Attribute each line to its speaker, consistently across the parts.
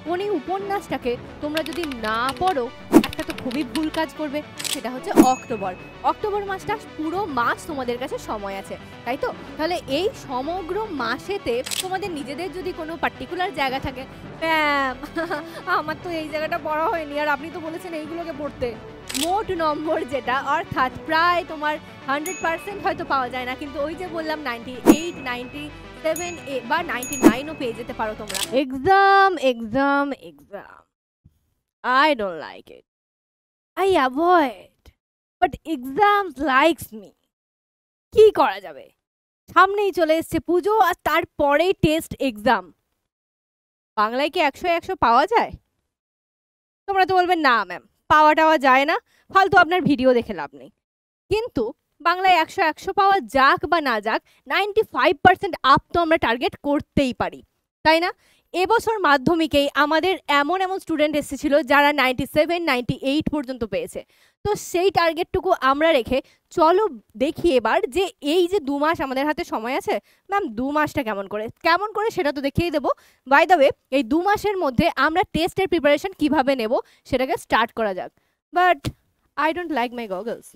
Speaker 1: কোন এই উপন্যাসটাকে তোমরা যদি না পড়ো একটা তো খুবই ভুল কাজ করবে, সেটা হচ্ছে অক্টোবর। অক্টোবর মাসটা পুরো মাস তোমাদের কাছে সময় আছে, তাই তো? তাহলে এই সমগ্র মাসেতে তোমাদের নিজেদের যদি কোনো পার্টিকুলার জায়গা থাকে, ম্যাম আমার তো এই জায়গাটা পড়া হয়নি আর আপনি তো বলেছেন এইগুলোকে পড়তে, মোট নম্বর যেটা অর্থাৎ প্রায় তোমার 100% হয়তো পাওয়া যায় না, কিন্তু ওই যে বললাম 98, 97 বা 99ও পেয়ে যেতে পারো তোমরা। Exam exam exam, I don't like it, I avoid, but exams likes me। কি করা যাবে, সামনেই চলে এসছে পুজো আর তারপরেই টেস্ট এক্সাম। বাংলায় কি 100-100 পাওয়া যায়? তোমরা তো বলবে না ম্যাম, পাওয়া যায় না, ফালতু আপনার ভিডিও দেখে লাভ নেই। কিন্তু বাংলায় 100-100 পাওয়া যাক বা না যাক, 95% আপ তো আমরা টার্গেট করতেই পারি, তাই না? এবছর মাধ্যমিকেই আমাদের এমন স্টুডেন্ট এসেছিল যারা 97-98 পর্যন্ত পেয়েছে। তো সেই টার্গেটটুকু আমরা রেখে চলো দেখি এবার যে এই যে 2 মাস আমাদের হাতে সময় আছে, ম্যাম 2 মাসটা কেমন করে সেটা তো দেখিয়ে দেবো। বাই দ্য ওয়ে, এই 2 মাসের মধ্যে আমরা টেস্টের প্রিপারেশন কিভাবে নেব সেটাকে স্টার্ট করা যাক। But I don't like my goggles.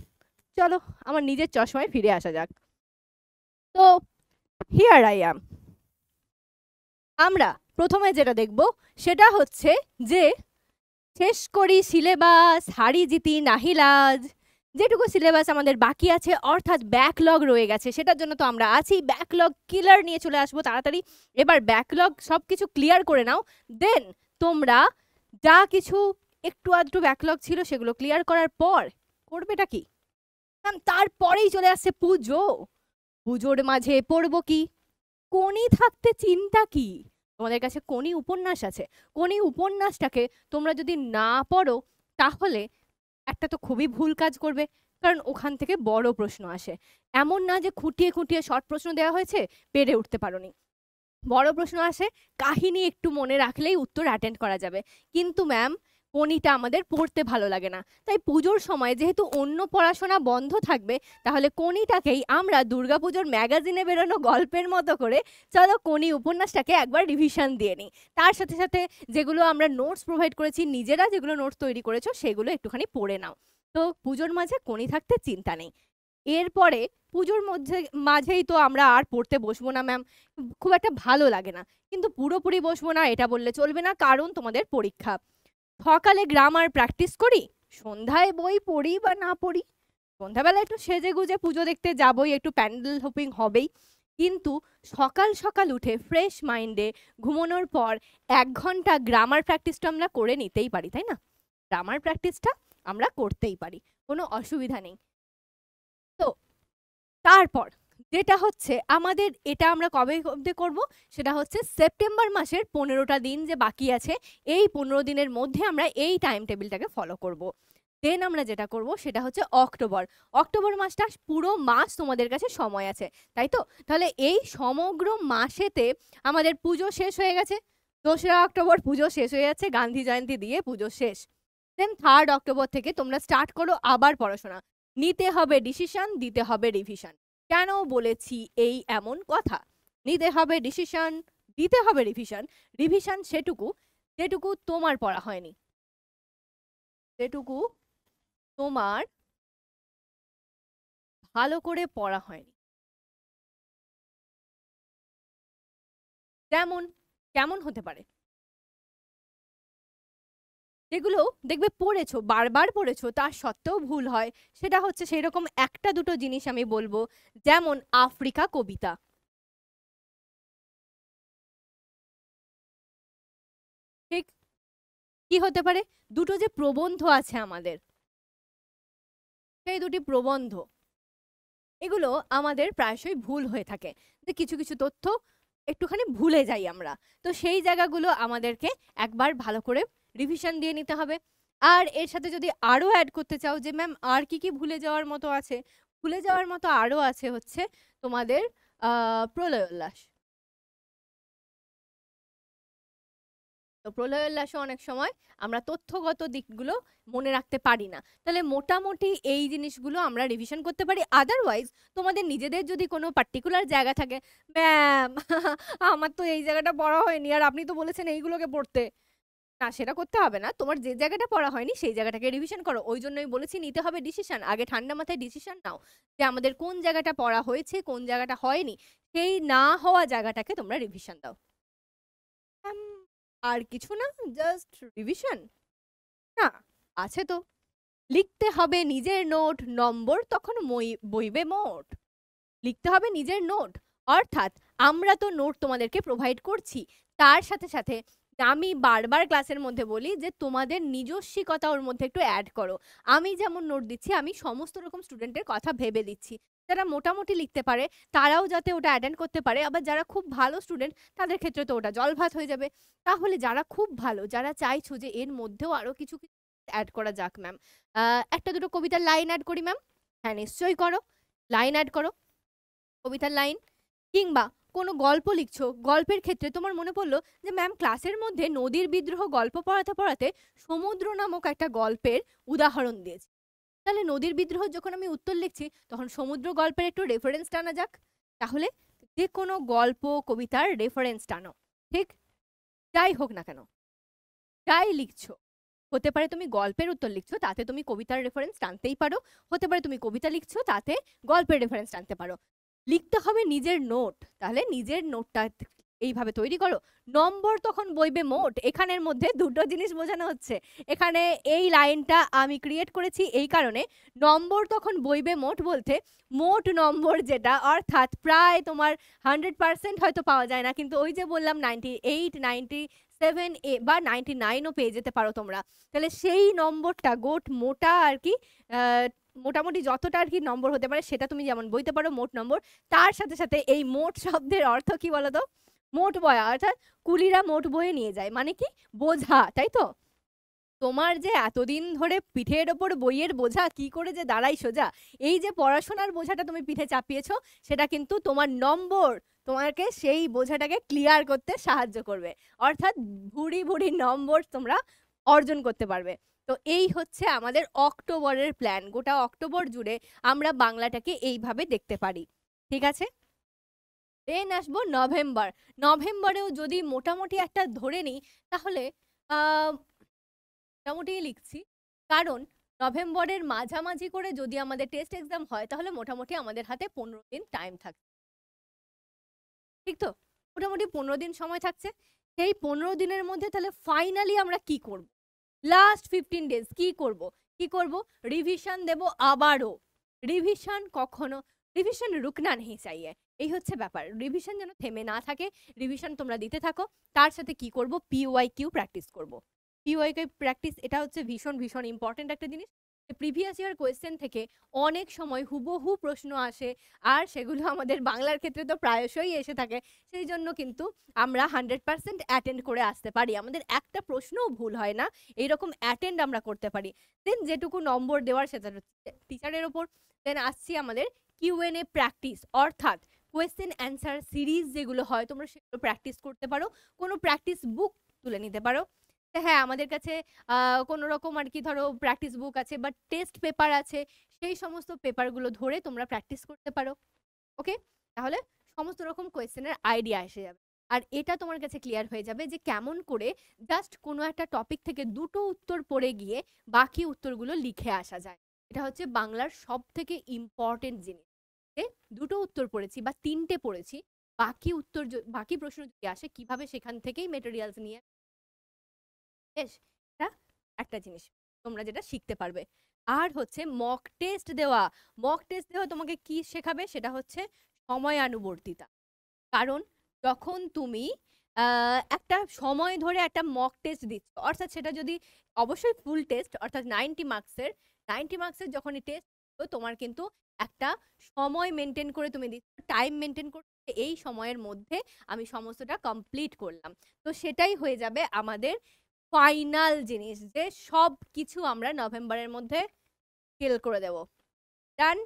Speaker 1: চলো আমার নিজের চশমায় ফিরে আসা যাক। তো হিয়ার আই অ্যাম। আমরা প্রথমে যেটা দেখব সেটা হচ্ছে যে শেষ করি সিলেবাস, হারি জিতি নাহিলাজ। যেটুকু সিলেবাস আমাদের বাকি আছে অর্থাৎ ব্যাকলগ রয়ে গেছে, সেটার জন্য তো আমরা আছি। ব্যাকলগ কিলার নিয়ে চলে আসবো তাড়াতাড়ি। এবার ব্যাকলগ সব কিছু ক্লিয়ার করে নাও, দেন তোমরা যা কিছু একটু আধটু ব্যাকলগ ছিল সেগুলো ক্লিয়ার করার পর করবেটা কি, তারপরেই চলে আসছে পুজো। পুজোর মাঝে পড়বো কি, কোনি থাকতে চিন্তা কি। তোমাদের কাছে কোনি উপন্যাস আছে, কোনি উপন্যাসটাকে তোমরা যদি না পড়ো তাহলে একটা তো খুবই ভুল কাজ করবে, কারণ ওখান থেকে বড় প্রশ্ন আসে। এমন না যে খুঁটিয়ে খুঁটিয়ে শর্ট প্রশ্ন দেওয়া হয়েছে পেরে উঠতে পারোনি, বড় প্রশ্ন আসে, কাহিনী একটু মনে রাখলেই উত্তর অ্যাটেন্ড করা যাবে। কিন্তু ম্যাম কোনিটা আমাদের পড়তে ভালো লাগে না, তাই পুজোর সময় যেহেতু অন্য পড়াশোনা বন্ধ থাকবে, তাহলে কোনিটাকেই আমরা দুর্গাপুজোর ম্যাগাজিনে বেরোনো গল্পের মতো করে চলো কোনি উপন্যাসটাকে একবার রিভিশন দিয়ে নিই। তার সাথে সাথে যেগুলো আমরা নোটস প্রোভাইড করেছি, নিজেরা যেগুলো নোটস তৈরি করেছো সেগুলো একটুখানি পড়ে নাও। তো পুজোর মাঝে কোনি থাকতে চিন্তা নেই। এরপরে পুজোর মাঝেই তো আমরা আর পড়তে বসবো না ম্যাম, খুব একটা ভালো লাগে না। কিন্তু পুরোপুরি বসবো না এটা বললে চলবে না, কারণ তোমাদের পরীক্ষা। সকালে গ্রামার প্র্যাকটিস করি, সন্ধ্যায় বই পড়ি বা না পড়ি, সন্ধ্যাবেলা একটু সেজে গুজে পুজো দেখতে যাবই, একটু প্যান্ডেল হপিং হবেই। কিন্তু সকাল সকাল উঠে ফ্রেশ মাইন্ডে ঘুমানোর পর 1 ঘন্টা গ্রামার প্র্যাকটিসটা আমরা করে নিতেই পারি, তাই না? গ্রামার প্র্যাকটিসটা আমরা করতেই পারি, কোনো অসুবিধা নেই। তো তারপর যেটা হচ্ছে আমাদের, এটা আমরা কবে অবধি করব, সেটা হচ্ছে সেপ্টেম্বর মাসের 15টা দিন যে বাকি আছে, এই 15 দিনের মধ্যে আমরা এই টাইম টেবিলটাকে ফলো করব। দেন আমরা যেটা করব সেটা হচ্ছে অক্টোবর মাসটা পুরো মাস তোমাদের কাছে সময় আছে, তাই তো? তাহলে এই সমগ্র মাসেতে আমাদের পুজো শেষ হয়ে গেছে, 2রা অক্টোবর পুজো শেষ হয়ে যাচ্ছে, গান্ধী জয়ন্তী দিয়ে পুজো শেষ। দেন 3rd অক্টোবর থেকে তোমরা স্টার্ট করো আবার পড়াশোনা, নিতে হবে ডিসিশন, দিতে হবে রিভিশন। কেন বলেছি এই এমন কথা, নিতে হবে ডিসিশন, দিতে হবে রিভিশন। রিভিশন যেটুকু তোমার পড়া হয়নি, যেটুকু তোমার ভালো করে পড়া হয়নি। কেমন হতে পারে, যেগুলো দেখবে পড়েছো, বারবার পড়েছো, তার সত্ত্বেও ভুল হয়। সেটা হচ্ছে সেই রকম 1-2 জিনিস আমি বলবো, যেমন আফ্রিকা কবিতা। ঠিক কি হতে পারে, দুটো যে প্রবন্ধ আছে আমাদের, সেই 2টি প্রবন্ধ, এগুলো আমাদের প্রায়শই ভুল হয়ে থাকে, যে কিছু কিছু তথ্য একটুখানি ভুলে যাই আমরা। তো সেই জায়গাগুলো আমাদেরকে একবার ভালো করে রিভিশন দিয়ে নিতে হবে। আর এর সাথে যদি আরও অ্যাড করতে চাও যে ম্যাম আর কি কি ভুলে যাওয়ার মতো আছে, ভুলে যাওয়ার মতো আরও আছে হচ্ছে তোমাদের প্রলয় উল্লাস। তো প্রলয় উল্লাসে অনেক সময় আমরা তথ্যগত দিকগুলো মনে রাখতে পারি না, তাহলে মোটামুটি এই জিনিসগুলো আমরা রিভিশন করতে পারি। আদারওয়াইজ তোমাদের নিজেদের যদি কোনো পার্টিকুলার জায়গা থাকে, ম্যাম আমার তো এই জায়গাটা পড়া হয়নি আর আপনি তো বলেছেন এইগুলোকে পড়তে, না, সেটা করতে হবে না। তোমার যে জায়গাটা পড়া হয়নি সেই জায়গাটাকে রিভিশন করো। ওই জন্যই বলেছি নিতে হবে ডিসিশন। আগে ঠান্ডা মাথায় ডিসিশন নাও যে আমাদের কোন জায়গাটা পড়া হয়েছে, কোন জায়গাটা হয়নি। সেই না হওয়া জায়গাটাকে তোমরা রিভিশন দাও। আম আর কিছু না, জাস্ট রিভিশন। না, আছে তো। লিখতে হবে নিজের নোট, নম্বর তখন বইবে মোট। লিখতে হবে নিজের নোট, অর্থাৎ আমরা তো নোট তোমাদেরকে প্রোভাইড করছি, তার সাথে সাথে আমি বারবার ক্লাসের মধ্যে বলি যে তোমাদের নিজস্বিকতা ওর মধ্যে একটু অ্যাড করো। আমি যেমন নোট দিচ্ছি, আমি সমস্ত রকম স্টুডেন্টের কথা ভেবে দিচ্ছি। যারা মোটামুটি লিখতে পারে তারাও যাতে ওটা অ্যাটেন্ড করতে পারে, আবার যারা খুব ভালো স্টুডেন্ট তাদের ক্ষেত্রে তো ওটা জলভাত হয়ে যাবে। তাহলে যারা খুব ভালো, যারা চাইছো যে এর মধ্যেও আরো কিছু কিছু অ্যাড করা যাক ম্যাম, একটা দুটো কবিতার লাইন অ্যাড করি ম্যাম, হ্যাঁ নিশ্চয়ই করো, লাইন অ্যাড করো, কবিতার লাইন। কিংবা কোনো গল্প লিখছো, গল্পের ক্ষেত্রে তোমার মনে পড়লো যে ম্যাম ক্লাসের মধ্যে নদীর বিদ্রোহ গল্প পড়াতে পড়াতে সমুদ্র নামক একটা গল্পের উদাহরণ দিয়েছি, তাহলে নদীর বিদ্রোহ যখন আমি উত্তর লিখছি তখন সমুদ্র গল্পের একটু রেফারেন্স টানা যাক। তাহলে যে কোনো গল্প কবিতার রেফারেন্স টানো, ঠিক? যাই হোক না কেন, যাই লিখছো, হতে পারে তুমি গল্পের উত্তর লিখছো, তাতে তুমি কবিতার রেফারেন্স টানতেই পারো। হতে পারে তুমি কবিতা লিখছো, তাতে গল্পের রেফারেন্স টানতে পারো। লিখতে হবে নিজের নোট, তাহলে নিজের নোটটা এইভাবে তৈরি করো। নম্বর তখন বইবে মোট, এখানের মধ্যে দুটো জিনিস বোঝানো হচ্ছে। এখানে এই লাইনটা আমি ক্রিয়েট করেছি এই কারণে, নম্বর তখন বইবে মোট বলতে মোট নম্বর যেটা, অর্থাৎ প্রায় তোমার 100% হয়তো পাওয়া যায় না, কিন্তু ওই যে বললাম 98, 97 বা 99ও পেয়ে যেতে পারো তোমরা। তাহলে সেই নম্বরটা মোটা আর কি, মোটামুটি যতটা আর কি নম্বর হতে পারে সেটা তুমি যেমন বইতে পারো মোট নম্বর। তার সাথে সাথে এই মোট শব্দের অর্থ কি বলতো? মোট বয়া, অর্থাৎ কুলিরা মোট বয়ে নিয়ে যায়, মানে কি? বোঝা, তাই তো? তোমার যে এতদিন ধরে পিঠের ওপর বইয়ের বোঝা কি করে যে দাঁড়াই সোজা, এই যে পড়াশোনার বোঝাটা তুমি পিঠে চাপিয়েছো, সেটা কিন্তু তোমার নম্বর তোমাকে সেই বোঝাটাকে ক্লিয়ার করতে সাহায্য করবে, অর্থাৎ ভুরি ভুরি নম্বর তোমরা অর্জন করতে পারবে। তো এই হচ্ছে আমাদের অক্টোবরের প্ল্যান। গোটা অক্টোবর জুড়ে আমরা বাংলাটাকে এইভাবে দেখতে পারি, ঠিক আছে? দেন আসবো নভেম্বর। নভেম্বরেও যদি মোটামুটি একটা ধরে নিই, তাহলে মোটামুটি লিখছি, কারণ নভেম্বরের মাঝামাঝি করে যদি আমাদের টেস্ট এক্সাম হয় তাহলে মোটামুটি আমাদের হাতে 15 দিন টাইম থাকে, ঠিক তো? মোটামুটি 15 দিন সময় থাকছে। সেই 15 দিনের মধ্যে তাহলে ফাইনালি আমরা কি করব? লাস্ট 15 ডেজ কি করব? কি করব? রিভিশন দেব আবারও। রিভিশন কখনো, রিভিশন রুকনা নেই চাইয়ে, এই হচ্ছে ব্যাপার। রিভিশন যেন থেমে না থাকে, রিভিশন তোমরা দিতে থাকো। তার সাথে কি করব? পিওয়াইকিউ প্র্যাকটিস করব। পিওয়াইকিউ প্র্যাকটিস, এটা হচ্ছে ভীষণ ভীষণ ইম্পর্টেন্ট একটা জিনিস। প্রিভিয়াস ইয়ার কোয়েশ্চেন থেকে অনেক সময় হুবহু প্রশ্ন আসে, আর সেগুলো আমাদের বাংলার ক্ষেত্রে তো প্রায়শই এসে থাকে। সেই জন্য কিন্তু আমরা 100% অ্যাটেন্ড করে আসতে পারি, আমাদের একটা প্রশ্নও ভুল হয় না, এইরকম অ্যাটেন্ড আমরা করতে পারি। দেন যেটুকু নম্বর দেওয়ার সেটা টিচারের ওপর। দেন আসছি আমাদের কিউএনএ প্র্যাকটিস, অর্থাৎ কোয়েশ্চেন অ্যান্সার সিরিজ যেগুলো হয় তোমরা সেগুলো প্র্যাকটিস করতে পারো, কোনো প্র্যাকটিস বুক তুলে নিতে পারো। হ্যাঁ, আমাদের কাছে কোনো রকম আর কি ধরো প্র্যাকটিস বুক আছে বা টেস্ট পেপার আছে, সেই সমস্ত পেপারগুলো ধরে তোমরা প্র্যাকটিস করতে পারো। ওকে, তাহলে সমস্ত রকম কোয়েশ্চেনের আইডিয়া এসে যাবে। আর এটা তোমার কাছে ক্লিয়ার হয়ে যাবে যে কেমন করে জাস্ট কোনো একটা টপিক থেকে দুটো উত্তর পড়ে গিয়ে বাকি উত্তরগুলো লিখে আসা যায়। এটা হচ্ছে বাংলার সব থেকে ইম্পর্টেন্ট জিনিস, যে দুটো উত্তর পড়েছি বা তিনটে পড়েছি, বাকি প্রশ্ন যদি আসে কিভাবে সেখান থেকেই মেটেরিয়ালস নিয়ে, বেশ, এটা একটা জিনিস তোমরা যেটা শিখতে পারবে। আর হচ্ছে মক টেস্ট দেওয়া। মক টেস্ট দেওয়া তোমাকে কি শেখাবে? সেটা হচ্ছে সময়ানুবর্তিতা। কারণ যখন তুমি একটা সময় ধরে একটা মক টেস্ট দিচ্ছ, অর্থাৎ সেটা যদি অবশ্যই ফুল টেস্ট অর্থাৎ 90 মার্কসের যখনই টেস্ট, তো তোমার কিন্তু একটা সময় মেনটেন করে তুমি দিচ্ছ, টাইম মেনটেন করতে, এই সময়ের মধ্যে আমি সমস্তটা কমপ্লিট করলাম। তো সেটাই হয়ে যাবে আমাদের ফাইনাল জিনিস, যে সব কিছু আমরা নভেম্বরের মধ্যে কিল করে দেব। ডান?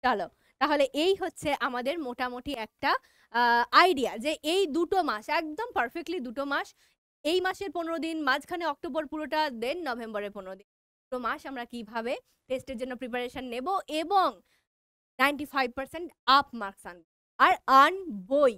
Speaker 1: চলো, তাহলে এই হচ্ছে আমাদের মোটামুটি একটা আইডিয়া, যে এই দুটো মাস একদম পারফেক্টলি দুটো মাস, এই মাসের 15 দিন, মাঝখানে অক্টোবর পুরোটা, দেন নভেম্বরের 15 দিন, দুটো মাস আমরা কিভাবে টেস্টের জন্য প্রিপারেশন নেব এবং 95% আপ মার্কস আনবো আর আনবই।